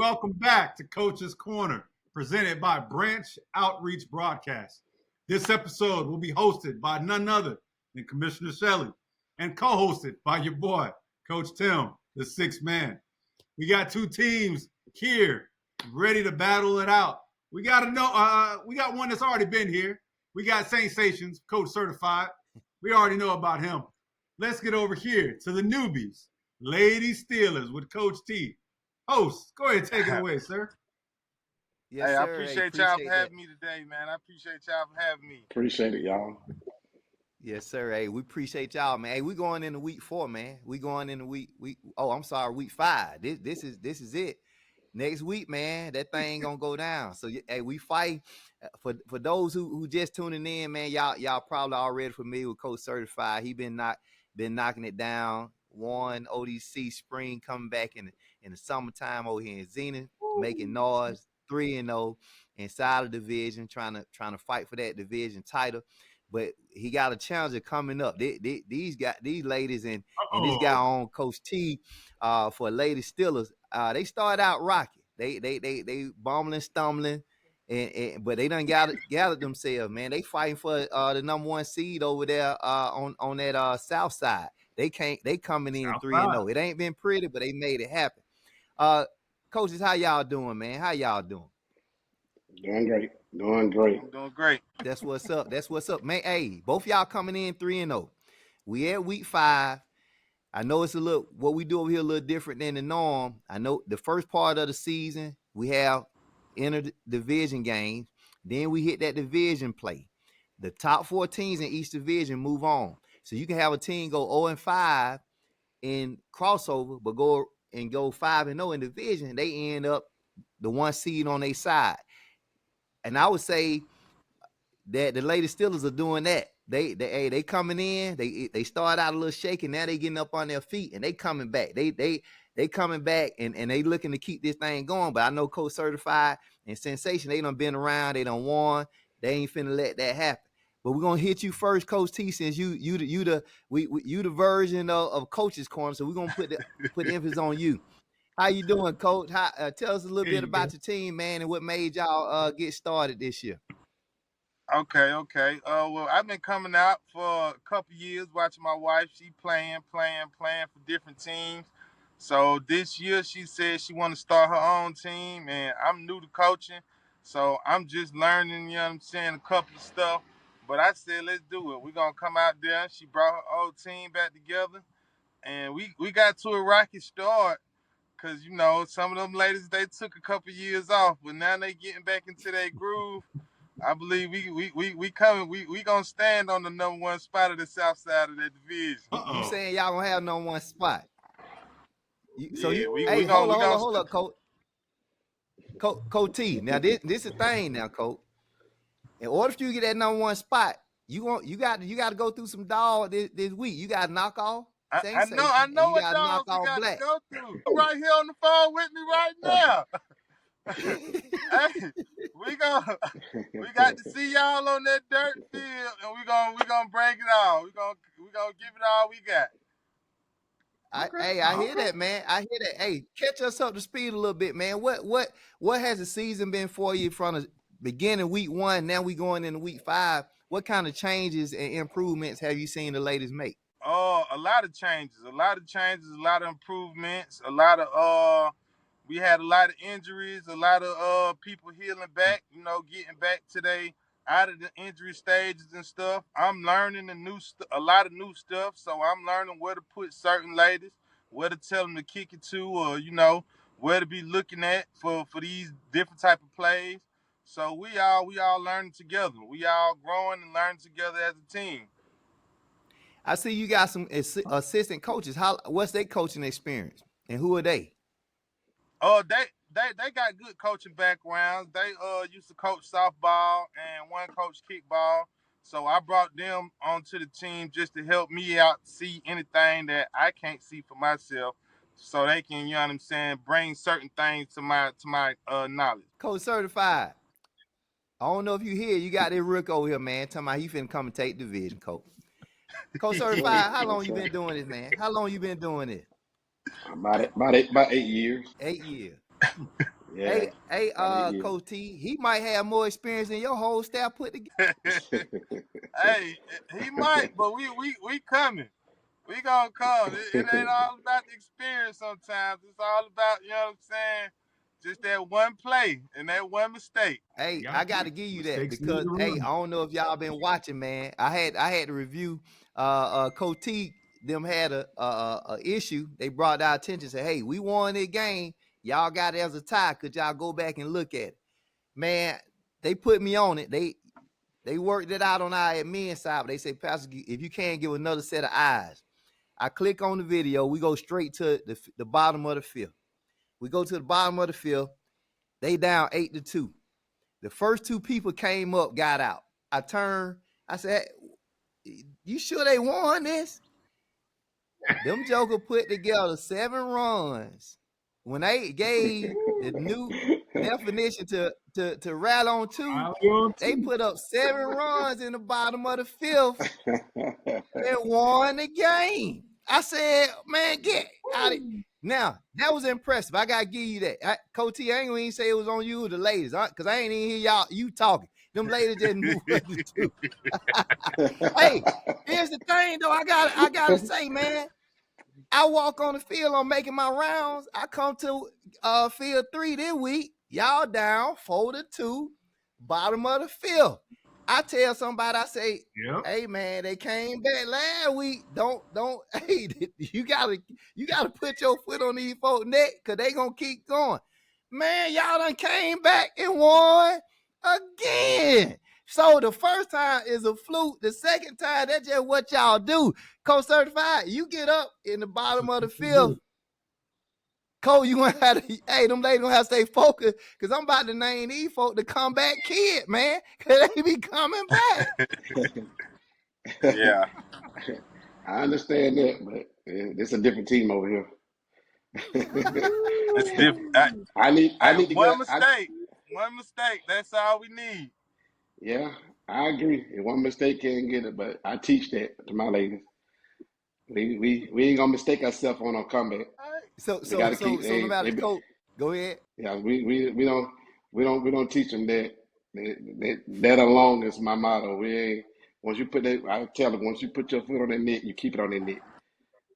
welcome back to Coach's Corner, presented by Branch Outreach Broadcast. This episode will be hosted by none other than Commissioner Shelley and co-hosted by your boy, Coach Tim, the sixth man. We got two teams here ready to battle it out. We got one that's already been here. We got Sensations, Coach Certified. We already know about him. Let's get over here to the newbies, Lady Steelers with Coach T. Host, go ahead and take it away, sir. Yes, hey, sir. I appreciate y'all for having me today, man. I appreciate y'all for having me. Appreciate it, y'all. Yes, sir. Hey, we appreciate y'all, man. Hey, we going into week 4, man. We going into week 5. This is it. Next week, man, that thing gonna go down. So, hey, we fight. For those who just tuning in, man, y'all probably already familiar with Coach Certified. He been knocking it down. One ODC spring coming back in the summertime over here in Zenith, making noise. 3-0 inside of the division, trying to fight for that division title. But he got a challenger coming up. These ladies and this guy on Coach T for Lady Steelers. They started out rocky. They bumbling, stumbling, but they done gathered themselves, man. They fighting for the number 1 seed over there on that south side. They coming in 3-0. It ain't been pretty, but they made it happen. Coaches, how y'all doing, man? How y'all doing? Doing great. I'm doing great. That's what's up, man. Hey, both y'all coming in 3-0. We at week 5. I know it's what we do over here a little different than the norm. I know the first part of the season we have inter-division games. Then we hit that division play. The top 4 teams in each division move on. So you can have a team go 0-5 in crossover, but go 5-0 in division. They end up the 1 seed on their side. And I would say that the Lady Steelers are doing that. They coming in. They start out a little shaky. Now they getting up on their feet and they coming back. They coming back and they looking to keep this thing going. But I know Coach Certified and Sensation, they done been around. They done won. They ain't finna let that happen. But we're gonna hit you first, Coach T, since you the version of Coach's Corner. So we're gonna put emphasis on you. How you doing, Coach? Tell us a little bit about your team, man, and what made y'all get started this year. Okay. Well, I've been coming out for a couple years, watching my wife. She playing for different teams. So this year she said she want to start her own team, and I'm new to coaching, so I'm just learning, you know what I'm saying, a couple of stuff. But I said, let's do it. We're going to come out there. She brought her old team back together, and we got to a rocky start because, some of them ladies, they took a couple years off, but now they getting back into their groove. I believe we coming. We gonna stand on the number 1 spot of the south side of that division. You saying y'all gonna have number 1 spot? We hold up, Coach. Coach T. Now this is the thing, now, Coach. In order for you to get that number 1 spot, you got to go through some dog this week. You got to knock off. I know what dogs we got to go through. I'm right here on the phone with me right now. Hey, we got to see y'all on that dirt field, and we gonna break it all. We gonna give it all we got. I hear that, man. I hear that. Hey, catch us up to speed a little bit, man. What has the season been for you from the beginning week 1? Now we going into week 5. What kind of changes and improvements have you seen the ladies make? Oh, a lot of changes, a lot of improvements, we had a lot of injuries, a lot of people healing back, getting back today out of the injury stages and stuff. I'm learning a lot of new stuff, so I'm learning where to put certain ladies, where to tell them to kick it to, or where to be looking at for these different type of plays. So we all learning together. We all growing and learning together as a team. I see you got some assistant coaches. What's their coaching experience, and who are they? Oh, they got good coaching backgrounds. They used to coach softball and one coach kickball. So I brought them onto the team just to help me out, see anything that I can't see for myself, so they can, you know what I'm saying, bring certain things to my knowledge. Coach Certified. I don't know if you hear, you got that rook over here, man, talking about he finna come and take division, Coach. Coach Certified, how long you been doing this, man? How long you been doing it? About 8 years. 8 years. Yeah. Hey, Yeah. Coach T, he might have more experience than your whole staff put together. Hey, he might, but we coming. We gonna come. It ain't all about the experience sometimes. It's all about, you know what I'm saying, just that one play and that one mistake. Hey, I got to give you that Mistakes need because to hey, run. I don't know if y'all been watching, man. I had to review. Coach T them had a issue. They brought to our attention. Said, hey, we won this game. Y'all got it as a tie. Could y'all go back and look at it? Man, they put me on it. They worked it out on our admin side. But they say, Pastor, if you can't give another set of eyes, I click on the video. We go straight to the bottom of the field. We go to the bottom of the field. They down 8-2. The first two people came up, got out. I turned. I said, you sure they won this? Them Joker put together 7 runs. When they gave the new definition to rat on 2, they put up 7 runs in the bottom of the 5th and won the game. I said, man, get out of it. Now, that was impressive. I got to give you that. Coach T, I ain't even say it was on you or the ladies, because I ain't even hear you talking. Them ladies just knew what to do. Hey, here's the thing, though. I gotta say, man, I walk on the field, I'm making my rounds. I come to field 3 this week. Y'all down 4-2, bottom of the 5th. I tell somebody, I say, hey man, they came back last week. Don't hey, you gotta put your foot on these folks' neck because they gonna keep going. Man, y'all done came back and won again. So the first time is a fluke. The second time, that's just what y'all do. Coach Certified, you get up in the bottom of the 5th. Cole, you gonna have to, hey, them ladies gonna have to stay focused because I'm about to name these folks the comeback kid, man. Cause they be coming back. Yeah. I understand that, but it's a different team over here. It's different. I need to One get. One mistake. That's all we need. Yeah, I agree. If one mistake can't get it, but I teach that to my ladies. We ain't gonna mistake ourselves on our comeback. So They gotta keep. no matter the coach, go ahead. Yeah, we don't teach them that. That alone is my motto. We ain't once you put that. I tell them once you put your foot on that net, you keep it on that net.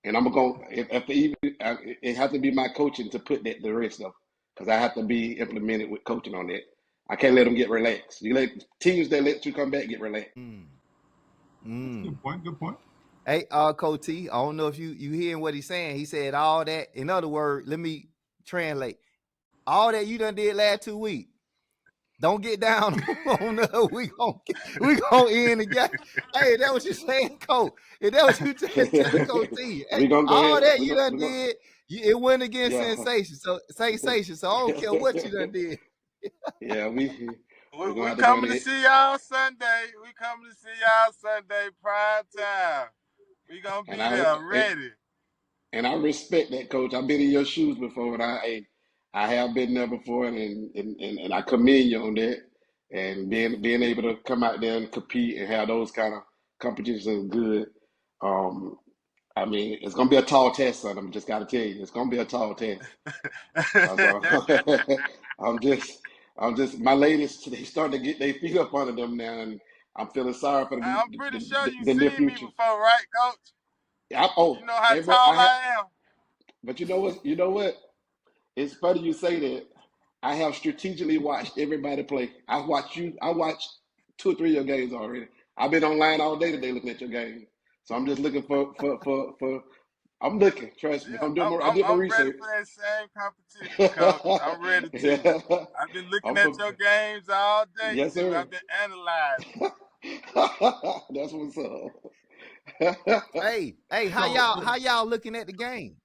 And I'm gonna if even it has to be my coaching to put that the rest of because I have to be implemented with coaching on that. I can't let them get relaxed. You let teams that let you come back get relaxed. Good point. Good point. Hey, Coach T, I don't know if you hearing what he's saying. He said all that. In other words, let me translate. All that you done did last 2 weeks. Don't get down on the we gonna end the game. Hey, that what you saying, Coach? If that what you telling Coach T? Hey, We gonna go all ahead. that you done did, it went against Yeah, sensation. So sensation. So I don't care what you done did. yeah. We're gonna We have to go coming to ahead. see y'all Sunday. We coming to see y'all Sunday prime time. We gonna be there ready. And I respect that, coach. I've been in your shoes before, and I have been there before, and I commend you on that. And being able to come out there and compete and have those kind of competitions is good. I mean, it's gonna be a tall test, son. I'm just gotta tell you, it's gonna be a tall test. I'm just my ladies. They starting to get their feet up under them now, and I'm feeling sorry for I'm pretty sure you the near seen me future. before, right, Coach? You know how Everybody, tall I am. but you know what? You know what? It's funny you say that. I have strategically watched everybody play. I watched 2 or 3 of your games already. I've been online all day today looking at your game. So I'm just looking for. I'm looking. Trust me. Yeah, I did my I'm ready research. for that same competition, Coach. I'm ready too. Yeah. I've been looking I'm at for, your games all day yes, too. sir. I've been analyzing. That's what's up. Hey, how y'all looking at the games?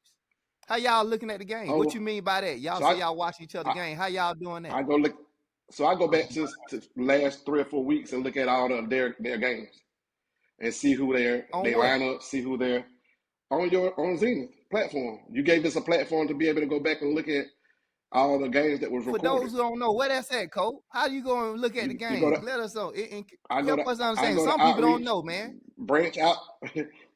How y'all looking at the game? What Oh, you mean by that? Y'all so say y'all watch each other I, game. How y'all doing that? I go look. So I go back to last 3 or 4 weeks and look at all of their games and see who On they what? line up, see who they're on Zenith platform. You gave us a platform to be able to go back and look at all the games that was For recorded. those who don't know, where that's at, Cole. How you going to look at the You go games? to Let us know. I go Help to us I understand. go to Some people don't outreach, know, man. branch out.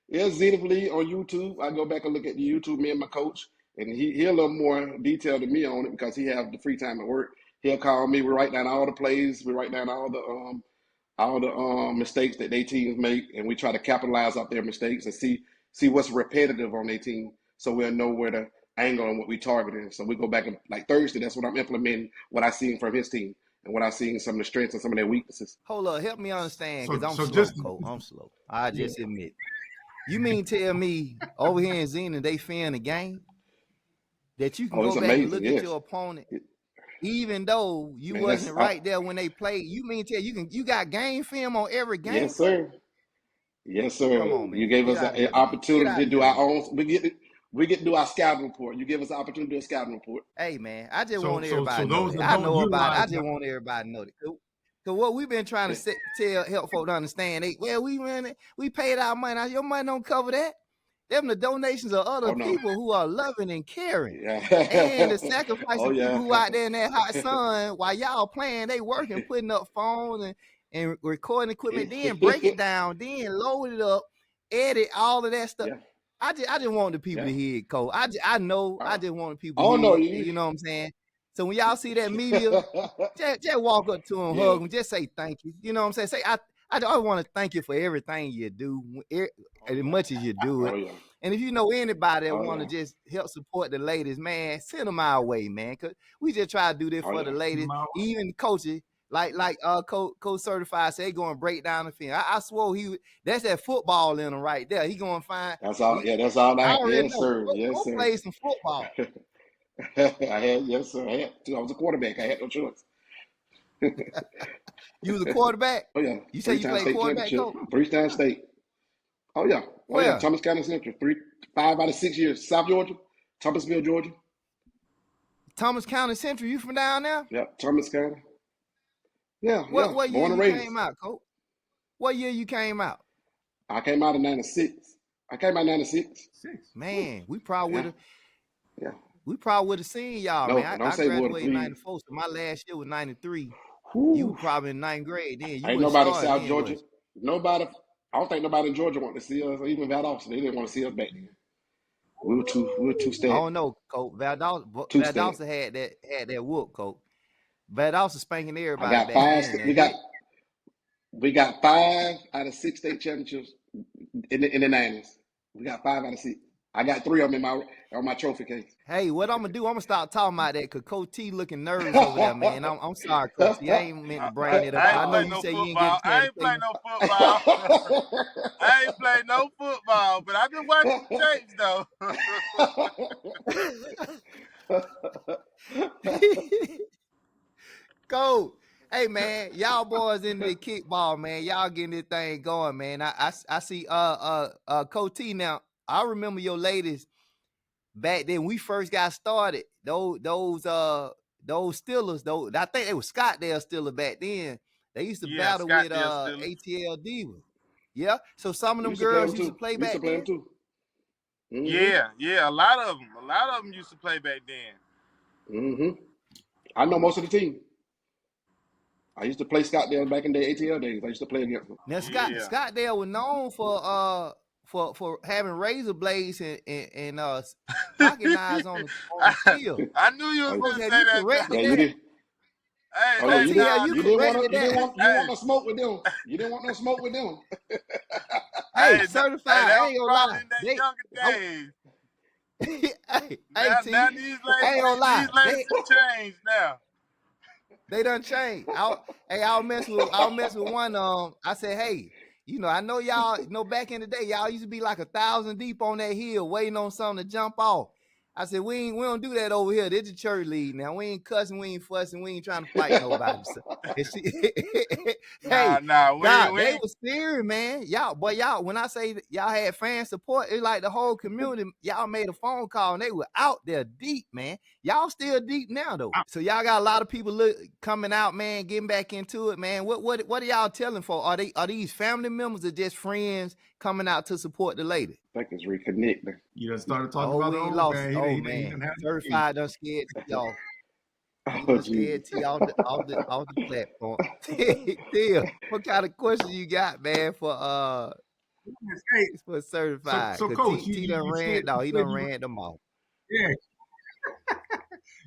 Yeah, Zenith League on YouTube. I go back and look at the YouTube. Me and my coach. and he a little more detailed than me on it because he have the free time at work. He'll call me. We write down all the plays. We write down all the mistakes that their teams make, and we try to capitalize off their mistakes and see what's repetitive on their team, so we'll know where to angle and what we targeting. So we go back and like Thursday, that's what I'm implementing, what I seen from his team and what I seen some of the strengths and some of their weaknesses. Hold up, help me understand, because I'm So slow, just- Cole. I'm slow. I just admit. You mean tell me over here in Zenith they fin the game? That you can Oh, it's go back and amazing, look yes. at your opponent, even though you Man, wasn't right there when they played. You mean tell you got game film on every game? Yes, sir. Yes, sir. Come on, man. You gave Get us out of an here, man. Get opportunity out to of do here, our man. own. We get to do our scouting report. You give us an opportunity to do a scouting report. Hey, man, I just So- want so- everybody so to know those that. that I don't know about it. I utilize just that- want everybody to know that. Because what we've been trying to help folk to understand, we paid our money. Now, your money don't cover that. Them the donations of other Oh, no. people who are loving and caring. Yeah. And the sacrifice Oh, of people yeah. who out there in that hot sun while y'all playing, they working, putting up phones and recording equipment, then break it down, then load it up, edit all of that stuff. Yeah. I just want the people to hear it, Cole. I just want the people Oh, to no, hear it. You know what I'm saying? So when y'all see that media, just walk up to them, hug them, just say thank you. You know what I'm saying? I want to thank you for everything you do, as much as you do it. Oh, yeah. And if you know anybody that Oh, want to yeah. just help support the ladies, man, send them our way, man. Because we just try to do this Oh, for yeah. the ladies. Even coaches, like Coach Certified say, he going to break down the film. I swore that's that football in him right there. He going to find. That's all. That's all I already yes, know. sir. Yes, Go sir. play some football. Yes, sir. I was a quarterback. I had no choice. You was a quarterback? Oh, yeah. You say you played quarterback, Coach? 3-time state. Oh, yeah. Oh, Where? yeah. Thomas County Central. 5 out of 6 years. South Georgia. Thomasville, Georgia. Thomas County Central. You from down there? Yeah. Thomas County. Yeah. What year Born and you raised. came out, Coach? What year you came out? I came out in 96. Man, we probably would have. Yeah. We probably would have seen y'all, No, man. don't I say woulda, graduated in please. 94, so my last year was 93. Whew. You were probably in 9th grade then. You Ain't would've nobody in started South then, Georgia. was you? Nobody. I don't think nobody in Georgia wanted to see us, or even Valdosta. They didn't want to see us back then. We were too I stacked. don't know, Coach. Valdosta had that whoop, Coach. Valdosta spanking everybody I got back 5. then. We got 5 out of 6 state championships in the 90s. We got 5 out of 6. I got 3 of them on my trophy case. Hey, what I'm gonna do? I'm gonna start talking about that because Coach T looking nervous over there, man. I'm sorry, Coach T. I ain't meant to bring it up. I know you say you ain't get I ain't play no football. I ain't play no football, but I've been watching tapes though. Coach, hey man, y'all boys into the kickball, man. Y'all getting this thing going, man. I see Coach T now. I remember your ladies back then we first got started. Those Steelers, I think they were Scottsdale Steelers back then. They used to battle with ATL Divas. Yeah. So some of them girls used to play back then. Too. Mm-hmm. Yeah. A lot of them used to play back then. Mm-hmm. I know most of the team. I used to play Scottsdale back in the ATL days. I used to play against them. Now Scottsdale was known for having razor blades and pocket knives on the field. I knew you was going to say that. Yeah, you did. Hey, you didn't want no smoke with them. You didn't want no smoke with them. Hey, certified. I ain't gonna lie. Now these ladies have changed now. They done changed. I'll mess with one. I said, hey, I know y'all. Back in the day, y'all used to be like 1,000 deep on that hill, waiting on something to jump off. I said, we don't do that over here. This is church league now. We ain't cussing, we ain't fussing, we ain't trying to fight nobody. They was serious, man. Y'all, when I say y'all had fan support, it's like the whole community. Y'all made a phone call and they were out there deep, man. Y'all still deep now though. So y'all got a lot of people coming out, man, getting back into it, man. What are y'all telling for? Are these family members or just friends coming out to support the lady? I think it's reconnecting. You done started talking about the old man. Certified done scared y'all. Scared T off the platform. Theo, what kind of question you got, man, for certified? So Coach, T done ran. No, he done ran them off. Yeah.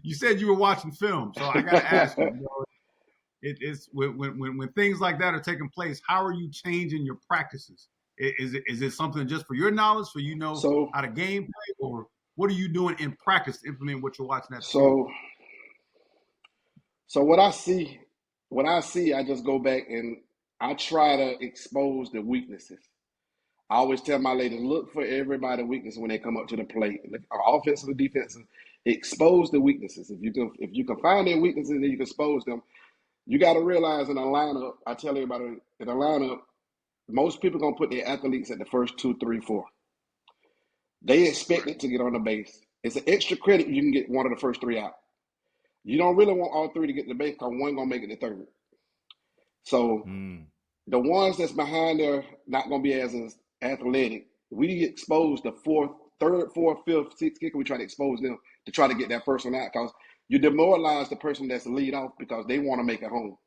You said you were watching film, so I got to ask you. It's when things like that are taking place, how are you changing your practices? Is it something just for your knowledge, so you know So how to game play, or what are you doing in practice to implement what you're watching at the field? so what I see, I just go back and I try to expose the weaknesses. I always tell my ladies, look for everybody's weakness when they come up to the plate, offensive or defensive. Expose the weaknesses. If you can find their weaknesses and you can expose them, you got to realize in a lineup. I tell everybody in a lineup, most people gonna put their athletes at the first 2, 3, 4. They expect it to get on the base. It's an extra credit if you can get one of the first 3 out. You don't really want all 3 to get to the base because one gonna make it to third. So the ones that's behind there not gonna be as athletic. We expose the third, fourth, fifth, sixth kicker. We try to expose them to try to get that first one out because you demoralize the person that's the lead off because they want to make it home.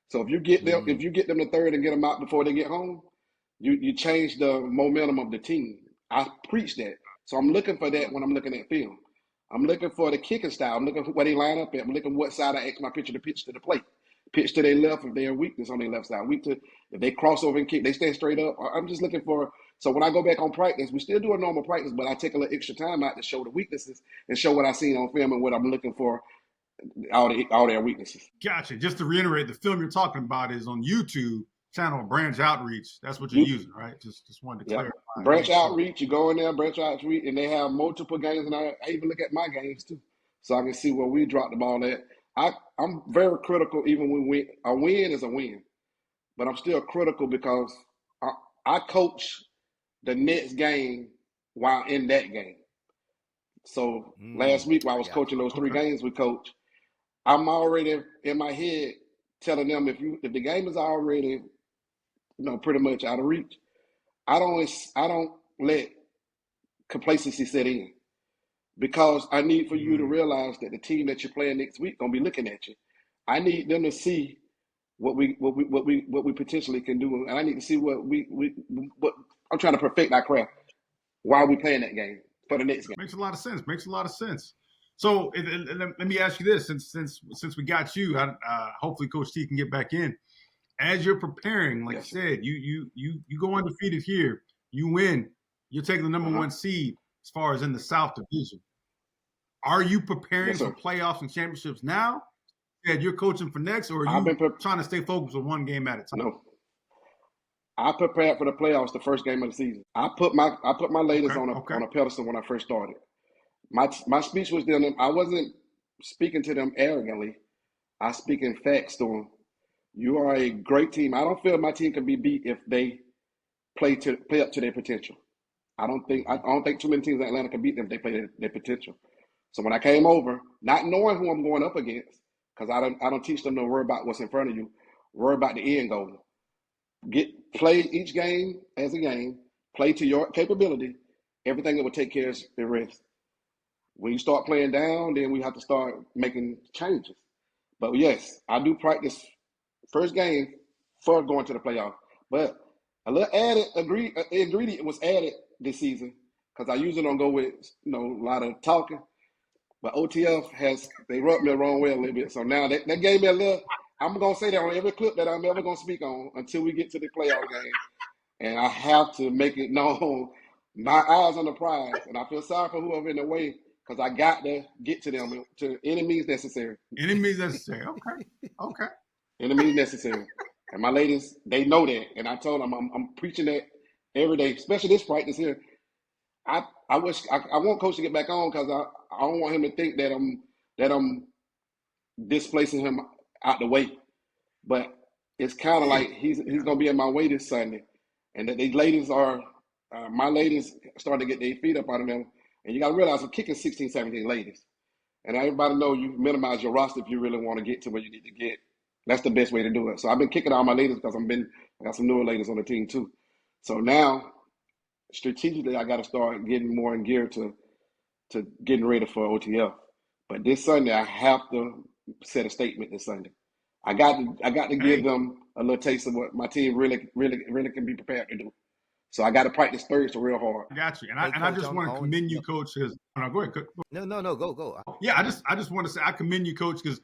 So if you get them to third and get them out before they get home, you change the momentum of the team. I preach that. So I'm looking for that when I'm looking at film. I'm looking for the kicking style. I'm looking for where they line up at. I'm looking what side I ask my pitcher to pitch to the plate. Pitch to their left if they're weakness on their left side. If they cross over and kick, they stand straight up. I'm just looking for. So when I go back on practice, we still do a normal practice, but I take a little extra time out to show the weaknesses and show what I seen on film and what I'm looking for, all their weaknesses. Gotcha. Just to reiterate, the film you're talking about is on YouTube channel Branch Outreach. That's what you're using, right? Just wanted to clarify. Branch Outreach. You go in there, Branch Outreach, and they have multiple games, and I even look at my games too, so I can see where we dropped the ball at. I'm very critical even when a win is a win, but I'm still critical because I coach the next game while in that game. So last week while I was coaching those 3 games we coached, I'm already in my head telling them if the game is already pretty much out of reach, I don't let complacency set in because I need for you to realize that the team that you're playing next week gonna be looking at you. I need them to see what we potentially can do, and I need to see what I'm trying to perfect our craft while we playing that game for the next game. Makes a lot of sense. So let me ask you this: since we got you, hopefully Coach T can get back in. As you're preparing, like you said, you go undefeated here, you win, you're taking the number 1 seed as far as in the South Division. Are you preparing for playoffs and championships now? And you're coaching for next, or are you trying to stay focused on one game at a time? No. I prepared for the playoffs the first game of the season. I put my ladies on a pedestal when I first started. My speech was them. I wasn't speaking to them arrogantly. I speak in facts to them. You are a great team. I don't feel my team can be beat if they play up to their potential. I don't think too many teams in Atlanta can beat them if they play their potential. So when I came over, not knowing who I'm going up against, because I don't teach them to worry about what's in front of you, worry about the end goal. Play each game as a game, play to your capability. Everything that will take care of the rest. When you start playing down, then we have to start making changes. But yes, I do practice first game for going to the playoff. But a little added ingredient was added this season because I usually don't go with a lot of talking. But OTF they rubbed me the wrong way a little bit. So now that gave me a little. I'm gonna say that on every clip that I'm ever gonna speak on until we get to the playoff game, and I have to make it known. My eyes on the prize, and I feel sorry for whoever in the way because I got to get to them to any means necessary. Any means necessary. Okay. Any means necessary. And my ladies, they know that, and I told them I'm preaching that every day, especially this practice here. I want Coach to get back on because I don't want him to think that I'm displacing him out the way. But it's kind of like he's gonna be in my way this Sunday, and that these ladies are my ladies starting to get their feet up on them. And you got to realize I'm kicking 16, 17 ladies, and everybody know you minimize your roster if you really want to get to where you need to get. That's the best way to do it. So I've been kicking all my ladies because I got some newer ladies on the team too. So now strategically I got to start getting more in gear to getting ready for OTF. But this Sunday I have to set a statement this Sunday. I got to give them a little taste of what my team really can be prepared to do. So I got to practice Thursday real hard. I got you, and Hey, I Coach, just want to commend you, Coach. Because go ahead. No, go. Yeah, I just want to say I commend you, Coach, because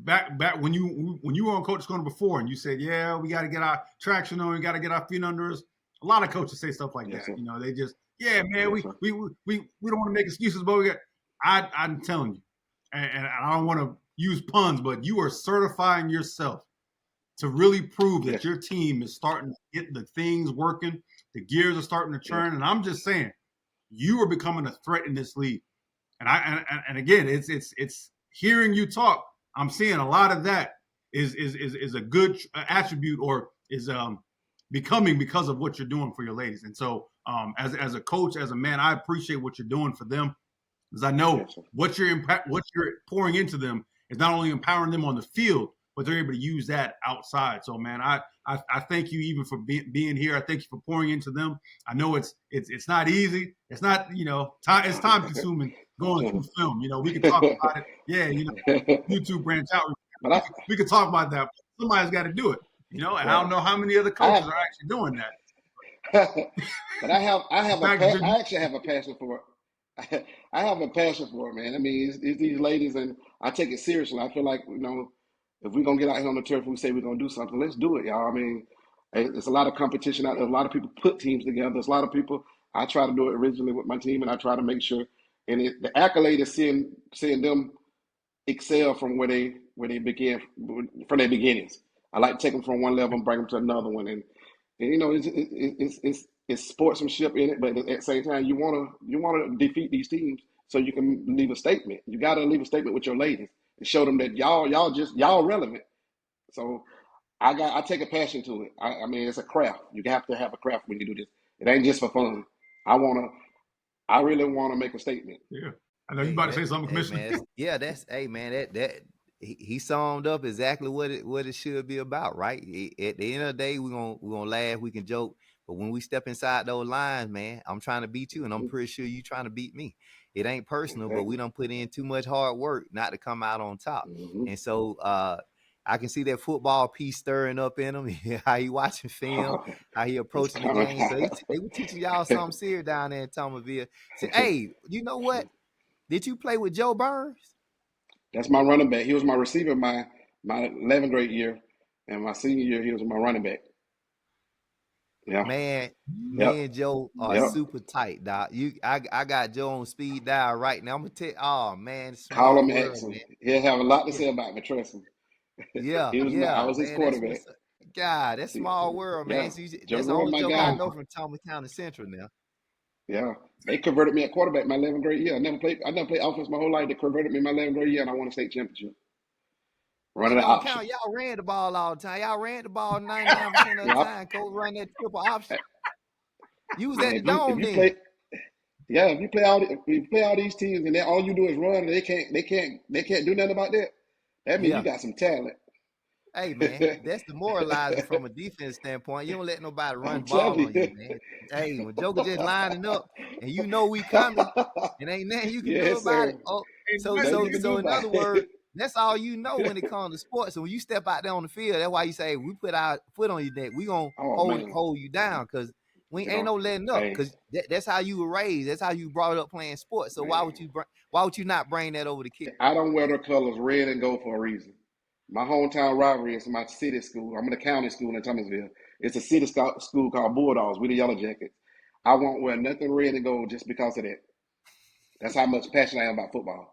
back when you were on Coach's Corner before, and you said, yeah, we got to get our traction on, we got to get our feet under us. A lot of coaches say stuff like Yes, that. sir. They just, yeah, man, Yes, we don't want to make excuses, but we got. I'm telling you, and I don't want to use puns, but you are certifying yourself to really prove that Yes. your team is starting to get the things working, the gears are starting to turn, and I'm just saying, you are becoming a threat in this league. And again, it's hearing you talk. I'm seeing a lot of that is a good attribute, or is becoming because of what you're doing for your ladies. And so, as a coach, as a man, I appreciate what you're doing for them, because I know Yes, sir. what you're pouring into them is not only empowering them on the field, but they're able to use that outside. So, man, I thank you even for being here. I thank you for pouring into them. I know it's not easy. It's not it's time consuming going through film. We can talk about it. Yeah, YouTube branch out. But We could talk about that. Somebody's got to do it. And I don't know how many other coaches are actually doing that. But I actually have a passion for it. I have a passion for it, man. I mean, it's these ladies, and I take it seriously. I feel like, if we're going to get out here on the turf, we say we're going to do something, let's do it, y'all. I mean, there's a lot of competition out there. A lot of people put teams together. There's a lot of people. I try to do it originally with my team, and I try to make sure. And the accolade is seeing them excel from where they began, from their beginnings. I like to take them from one level and bring them to another one. And it's sportsmanship in it, but at the same time, you wanna defeat these teams so you can leave a statement. You got to leave a statement with your ladies and show them that y'all relevant. So I take a passion to it. I mean, it's a craft. You have to have a craft when you do this. It ain't just for fun. I really wanna make a statement. Yeah, I know you about to say something, Commissioner. Yeah, that he summed up exactly what it should be about, right? At the end of the day, we're gonna laugh, we can joke, but when we step inside those lines, man, I'm trying to beat you, and I'm pretty sure you trying to beat me. It ain't personal, but we don't put in too much hard work not to come out on top. Mm-hmm. And so I can see that football piece stirring up in him. How he watching film, how he approaching the game. So they were teaching y'all something serious down there in Thomasville. Say, hey, you know what? Did you play with Joe Burns? That's my running back. He was my receiver my 11th grade year, and my senior year he was my running back. Yeah, man, me and Joe are super tight, dog. I got Joe on speed dial right now. I'm gonna tell you, oh man, call him world, Exum. man. He'll have a lot to say about me. Trust him. Yeah, I was his quarterback. God, that's small world, man. So that's the only Joke I know from Thomas County Central now. Yeah, they converted me at quarterback my 11th grade year. I never played offense my whole life. They converted me my 11th grade year, and I won a state championship. Running it the don't option. count. Y'all ran the ball all the time. Y'all ran the ball 99% of the time. Coach run that triple option. You was at the dome then. If you play all these teams and then all you do is run, and they can't do nothing about that. That means you got some talent. Hey man, that's demoralizing from a defense standpoint. You don't let nobody run the ball on you, man. Hey, when Joker just lining up and you know we coming, and ain't nothing you can do about it. Oh, so in other words, that's all you know when it comes to sports. So when you step out there on the field, that's why you say we put our foot on your neck. We gonna hold you down, because we ain't no letting up, because that's how you were raised. That's how you brought up playing sports. So why would you not bring that over the kid? I don't wear their colors red and gold for a reason. My hometown rivalry is my city school. I'm in a county school in Thomasville. It's a city school called Bulldogs. We the Yellow Jackets. I won't wear nothing red and gold just because of that. That's how much passion I am about football.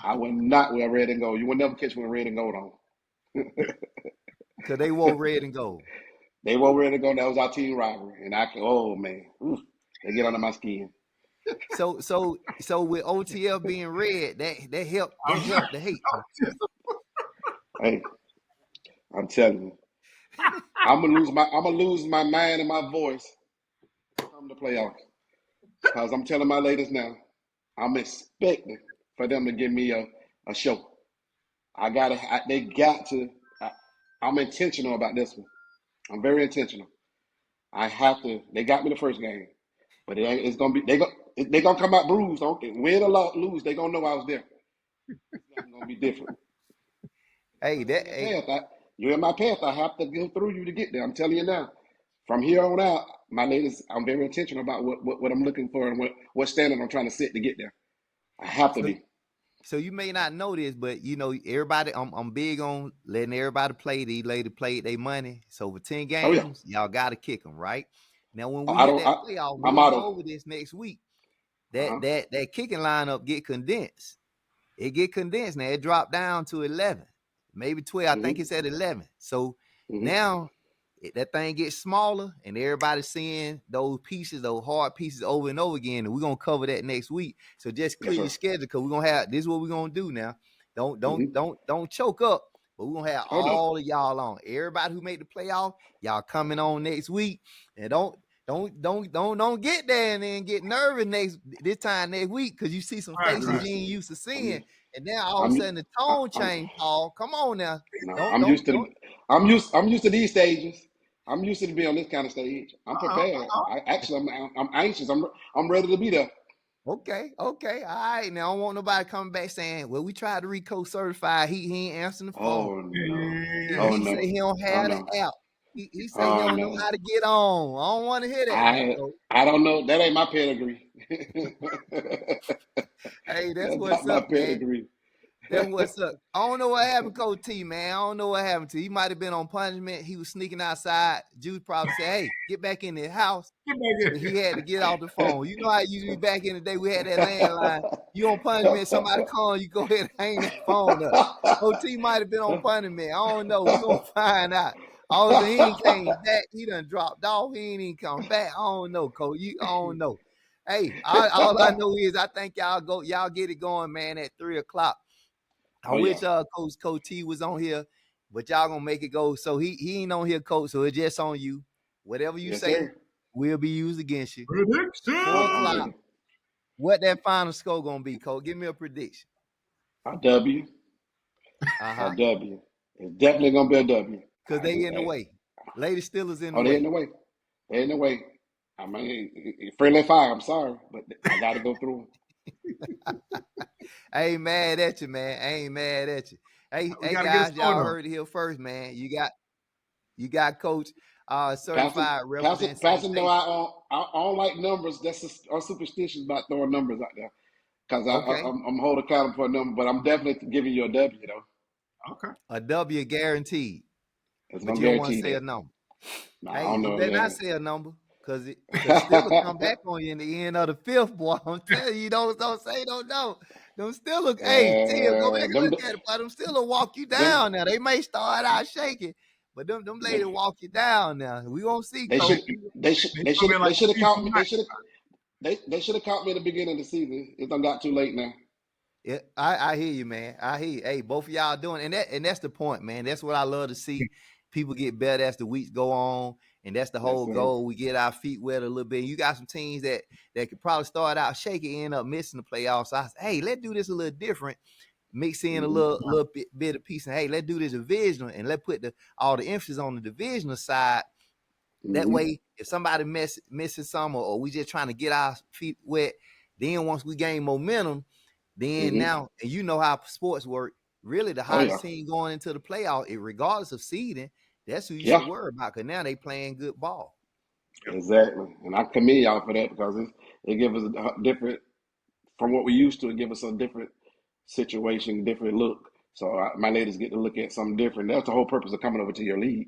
I will not wear red and gold. You will never catch me with red and gold on. Because they wore red and gold. They wore red and gold. That was our team rivalry. And they get under my skin. So with OTL being red, that helped the hate. Hey, I'm telling you, I'm gonna lose my mind and my voice come the playoffs, because I'm telling my ladies now, I'm expecting for them to give me a show. They got to. I'm intentional about this one. I'm very intentional. I have to. They got me the first game, but it's gonna be they gonna come out bruised. Okay, win or lose, they gonna know I was there. It's gonna be different. Hey, you're in my path. I have to go through you to get there. I'm telling you now. from here on out, my ladies, I'm very intentional about what I'm looking for and what standard I'm trying to set to get there. I have to So, be. so you may not know this, but everybody, I'm big on letting everybody play. These ladies play their money. So for 10 Oh yeah. games, y'all got to kick them, right? Now, when we I hit don't. that playoff, My we'll go motto. over this next week. Uh-huh. That kicking lineup get condensed. It get condensed now. It dropped down to 11, maybe 12. I think Mm-hmm. it's at 11. So Mm-hmm. now that thing gets smaller, and everybody's seeing those pieces, those hard pieces over and over again. And we're gonna cover that next week. So just Yes, clear sir. your schedule, because we're gonna have this is what we're gonna do now. Don't don't Mm-hmm. don't don't choke up, but we're gonna have Oh no. all of y'all on. Everybody who made the playoff, y'all coming on next week. And don't get there and then get nervous this time next week, because you see some Right, faces right. you ain't used to seeing. I'm. And now all of a I'm. sudden the tone I'm. change, Paul. Come on now. No, Don't I'm don't used to. don't I'm used to these stages. I'm used to be on this kind of stage. I'm Uh-oh, prepared. uh-oh. I'm anxious. I'm ready to be there. Okay. All right. Now I don't want nobody coming back saying, "Well, we tried to Rico certify. He ain't answering the phone. Oh Yeah, no. yeah, yeah, He yeah. Oh he say no. he don't Oh have no. the app. He say he Oh don't know no. how to get on. I don't want to hear that now, I coach. I don't know. That ain't my pedigree. Hey, that's That's not what's my up, man. pedigree. That's what's up. I don't know what happened, Coach T, man. I don't know what happened to. He might have been on punishment. He was sneaking outside. Juice probably said, "Hey, get back in the house." Get back But here. he had to get off the phone. You know how it used to be back in the day. We had that landline. You on punishment, somebody calling, you go ahead and hang that phone up. OT might have been on punishment. I don't know. We're gonna find out. Also, he ain't came back. He done dropped off. He ain't even come back. I don't know, Coach. I don't know. Hey, all I know is I think y'all get it going, man, at 3:00. I Oh yeah. wish Coach T was on here, but y'all gonna make it go. So he ain't on here, Coach. So it's just on you. Whatever you Yes, say sir. will be used against you. Prediction. 4:00. I'm ready. What that final score gonna be, Cole? Give me a prediction. A W. A Uh-huh. W. It's definitely gonna be a W. Because they in the way. Lady Steelers in the Oh, they in way. the way. They in the way. I mean, friendly fire. I'm sorry, but I got to go through. I ain't mad at you, man. I ain't mad at you. We Hey got to get a guys, score y'all though. heard it here first, man. You got Coach Pastor, certified Pastor, representing Pastor. No, sanitation. I don't like numbers. I'm superstitious about throwing numbers out there because Okay. I'm holding accountable for a number. But I'm definitely giving you a W though. Okay. A W guaranteed. It's But gonna you don't want to guarantee say a that. number. No, I Hey, don't you know better not yet. say a number, because still will come back on you in the end of the fifth, boy. I'm telling you, don't say don't know. Them still look, hey, Tim, go back and them, look at it, but them still will walk you them, down now. They may start out shaking, but them them, ladies walk you down now. We gonna see, they Coach. should, they should, They they come should, in they like should have a thief in caught the me. night. They should have caught me at the beginning of the season. It done got too late now. Yeah, I hear you, man. I hear you. Hey, both of y'all doing, and that's the point, man. That's what I love to see. People get better as the weeks go on, and that's the Yes, whole sir. goal. We get our feet wet a little bit. You got some teams that could probably start out shaky, end up missing the playoffs. So I say, hey, let's do this a little different. Mix in a Hmm. little bit of piece, and hey, let's do this divisional, and let's put all the emphasis on the divisional side. That Hmm. way, if somebody misses some, or we just trying to get our feet wet, then once we gain momentum, then Hmm. now, and you know how sports work, really the Oh yeah. hottest team going into the playoff, regardless of seeding, that's who you should Yeah. worry about, because now they playing good ball. Exactly. And I commend y'all for that because it gives us a different from what we used to. It give us a different situation, different look. So my ladies get to look at something different. That's the whole purpose of coming over to your league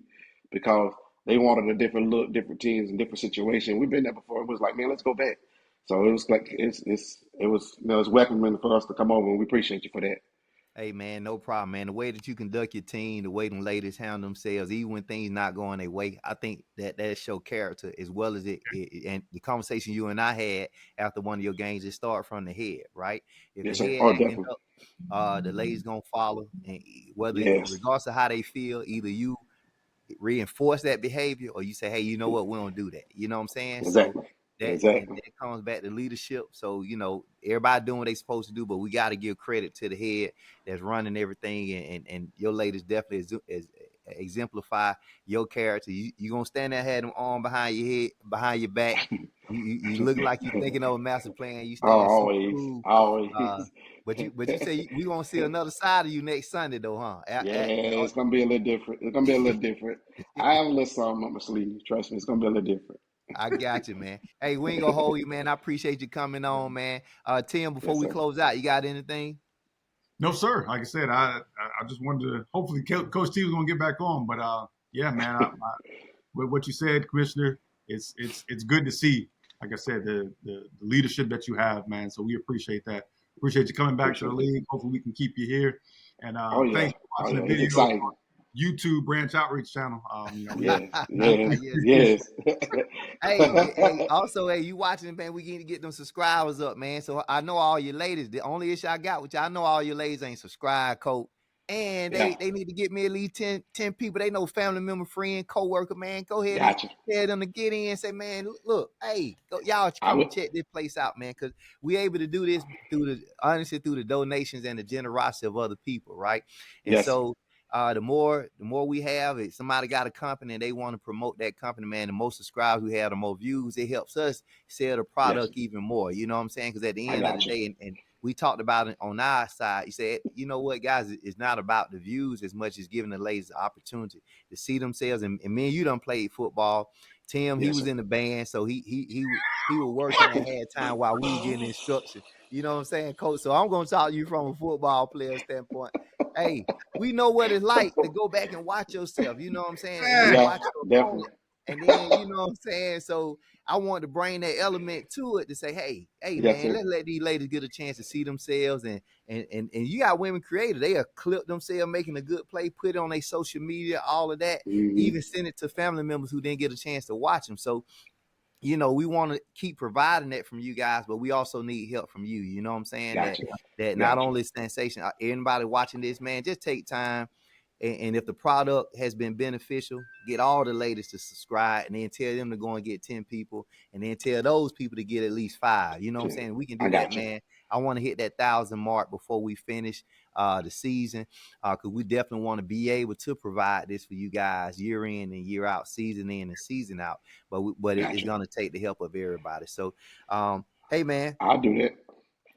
because they wanted a different look, different teams, and different situation. We've been there before. It was like, man, let's go back. So it was like it was it's welcoming for us to come over, and we appreciate you for that. Hey man, no problem, man. The way that you conduct your team, the way them ladies handle themselves, even when things not going their way, I think that show character as well as and the conversation you and I had after one of your games, it start from the head, right? If the Yes, sir. head Oh, acting definitely. up, the ladies gonna follow, and whether Yes. regardless of how they feel, either you reinforce that behavior or you say, hey, you know what, we don't do that. You know what I'm saying? So Exactly. that Exactly. comes back to leadership. So, everybody doing what they supposed to do, but we got to give credit to the head that's running everything. And your ladies definitely exemplify your character. You gonna stand there, had them arm behind your head, behind your back. You look like you thinking of a master plan. You Oh, stand super always, cool. always. But you say we gonna see another side of you next Sunday though, huh? Yeah, it's gonna be a little different. It's gonna be a little different. I have a little something up my sleeve. Trust me, it's gonna be a little different. I got you, man. Hey, we ain't gonna hold you, man. I appreciate you coming on, man. Tim, before Yes, we sir. close out, you got anything? No, sir. Like I said, I just wanted to. Hopefully, Coach T was gonna get back on, but yeah, man. With what you said, Commissioner, it's good to see. Like I said, the leadership that you have, man. So we appreciate that. Appreciate you coming back to the league. Hopefully, we can keep you here. And Oh yeah, thanks for oh watching yeah, the it's video on exciting. YouTube Branch Outreach channel. Yes, Yes. yes. Hey, also, hey, you watching, man, we need to get them subscribers up, man. So I know all your ladies, the only issue I got, which I know all your ladies ain't subscribed, Coach. And Yeah. they need to get me at least 10 people. They know family member, friend, co-worker, man. Go ahead Gotcha. and tell them to get in and say, man, look, hey, y'all I come will. and check this place out, man. Because we able to do this through the donations and the generosity of other people, right? And Yes. so the more we have, if somebody got a company and they want to promote that company, man, the more subscribers we have, the more views. It helps us sell the product even more. You know what I'm saying? Because at the I end of the got you. day, and we talked about it on our side. You said, you know what, guys, it's not about the views as much as giving the ladies the opportunity to see themselves. And me and you done played football. Tim, he Yes, was sir. in the band, so he was working and had time while we were getting instruction. You know what I'm saying, Coach? So I'm gonna talk to you from a football player standpoint. Hey, we know what it's like to go back and watch yourself. You know what I'm saying? And then Hey, Yeah, watch your definitely. opponent. And then, you know what I'm saying? So I want to bring that element to it to say, hey, Yes, man, sir. let's let these ladies get a chance to see themselves. And you got women creators. They clip themselves making a good play, put it on their social media, all of that, Mm-hmm. even send it to family members who didn't get a chance to watch them. So, you know, we want to keep providing that from you guys, but we also need help from you. You know what I'm saying? Gotcha. That not Gotcha. only sensation, anybody watching this, man, just take time. And if the product has been beneficial, get all the ladies to subscribe and then tell them to go and get 10 people and then tell those people to get at least 5. You know what I'm saying? We can I do that, got you. man. I want to hit that 1,000 mark before we finish the season, because we definitely want to be able to provide this for you guys year in and year out, season in and season out. But it's Gotcha. going to take the help of everybody. So, hey, man. I'll do that.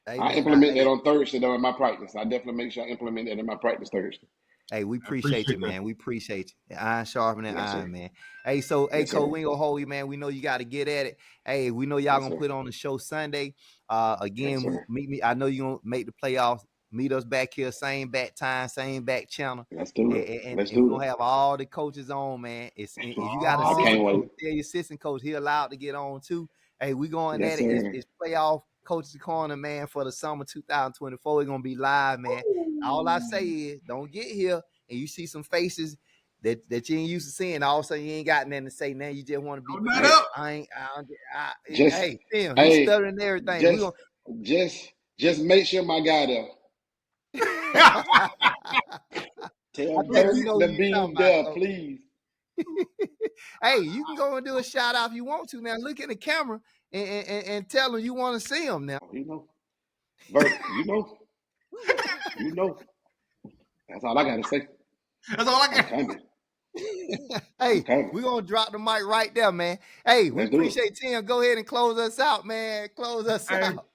Hey, I man. implement that on Thursday though in my practice. I definitely make sure I implement that in my practice Thursday. Hey, we I appreciate appreciate you, that. man. We appreciate you. Iron sharpening Yes, sir. iron, man. Hey, so, hey, Yes, Cole, sir. we ain't gonna hold you, man. We know you got to get at it. Hey, we know y'all Yes, gonna sir. put on the show Sunday. Yes, Again, we sir. meet me. I know you gonna make the playoffs. Meet us back here, same back time, same back channel. Let's do And, it. and, Let's and we're do gonna it. have all the coaches on, man. If you got I can't assistant wait. coach, tell your assistant coach he allowed to get on too. Hey, we going Yes, at it. sir. It's playoff coaches corner, man, for the summer 2024. It's gonna be live, man. All I say is don't get here and you see some faces that you ain't used to seeing. All of a sudden you ain't got nothing to say. Now you just want to be Open that Hey, up. just hey, Tim, he's hey, stuttering and everything. We just gonna just make sure my guy there. I Tell think you Bert know who to you be talking about, there, Coach. please. Hey, you can go and do a shout out if you want to. Now look in the camera and tell them you want to see them now. Oh, you know. Bert, you know. You know. That's all I gotta say. That's all I I'm got. coming. I'm Hey, coming. we're gonna drop the mic right there, man. Hey, we Let's do it. appreciate Tim. Go ahead and close us out, man. Close us Hey, out.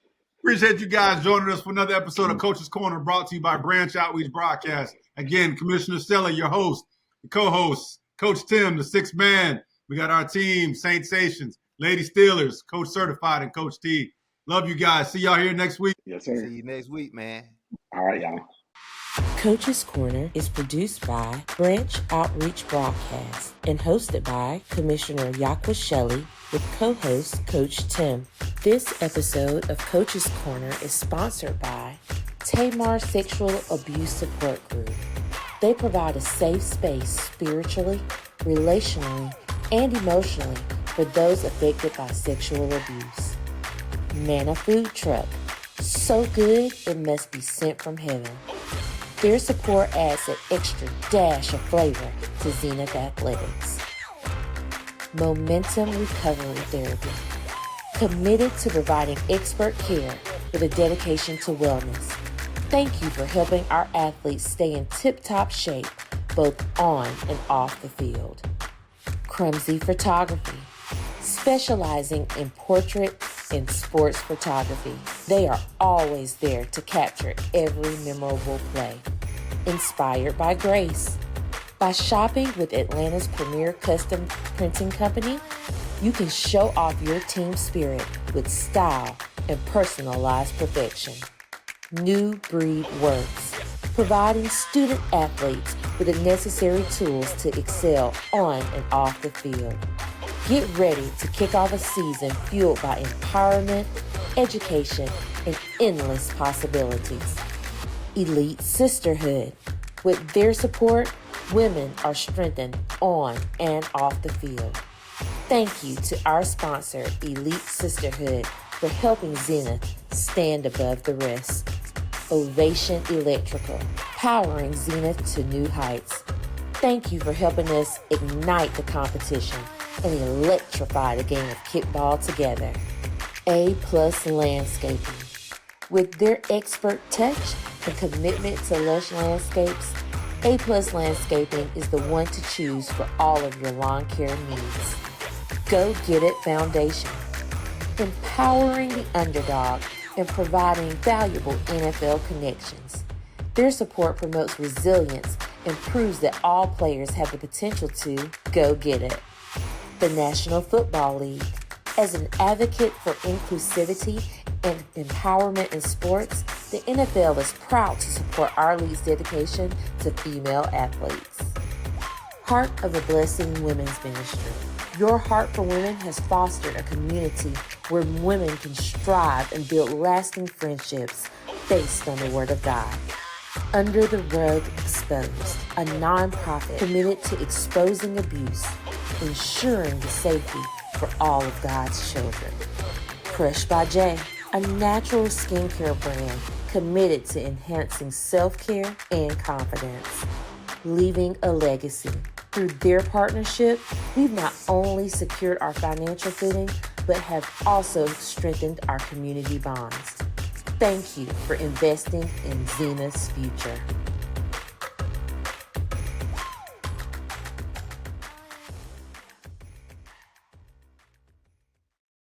appreciate you guys joining us for another episode of Coach's Corner, brought to you by Branch Outreach Broadcast. Again, Commissioner Shelley, your host, the co-host, Coach Tim, the sixth man. We got our team, Saint Sations, Lady Steelers, Coach Certified, and Coach T. Love you guys. See y'all here next week. Yes, See sir. you next week, man. All right, y'all. Coach's Corner is produced by Branch Outreach Broadcast and hosted by Commissioner Yakwa Shelley with co-host Coach Tim. This episode of Coach's Corner is sponsored by Tamar Sexual Abuse Support Group. They provide a safe space spiritually, relationally, and emotionally for those affected by sexual abuse. Nana Food Truck. So good, it must be sent from heaven. Their support adds an extra dash of flavor to Zenith Athletics. Momentum Recovery Therapy. Committed to providing expert care with a dedication to wellness. Thank you for helping our athletes stay in tip-top shape both on and off the field. Crumsey Photography, specializing in portrait and sports photography. They are always there to capture every memorable play. Inspired by Grace. By shopping with Atlanta's premier custom printing company, you can show off your team spirit with style and personalized perfection. New Breed Works, providing student athletes with the necessary tools to excel on and off the field. Get ready to kick off a season fueled by empowerment, education, and endless possibilities. Elite Sisterhood. With their support, women are strengthened on and off the field. Thank you to our sponsor, Elite Sisterhood, for helping Zenith stand above the rest. Ovation Electrical, powering Zenith to new heights. Thank you for helping us ignite the competition and electrify the game of kickball together. A+ Landscaping. With their expert touch and commitment to lush landscapes, A+ Landscaping is the one to choose for all of your lawn care needs. Go Get It Foundation, empowering the underdog and providing valuable NFL connections. Their support promotes resilience and proves that all players have the potential to go get it. The National Football League. As an advocate for inclusivity and empowerment in sports, the NFL is proud to support our league's dedication to female athletes. Heart of a Blessing Women's Ministry. Your Heart for Women has fostered a community where women can strive and build lasting friendships based on the Word of God. Under the Rug Exposed, a nonprofit committed to exposing abuse, ensuring the safety for all of God's children. Crush by Jay, a natural skincare brand committed to enhancing self-care and confidence. Leaving a Legacy. Through their partnership, we've not only secured our financial footing, but have also strengthened our community bonds. Thank you for investing in Zenith's future.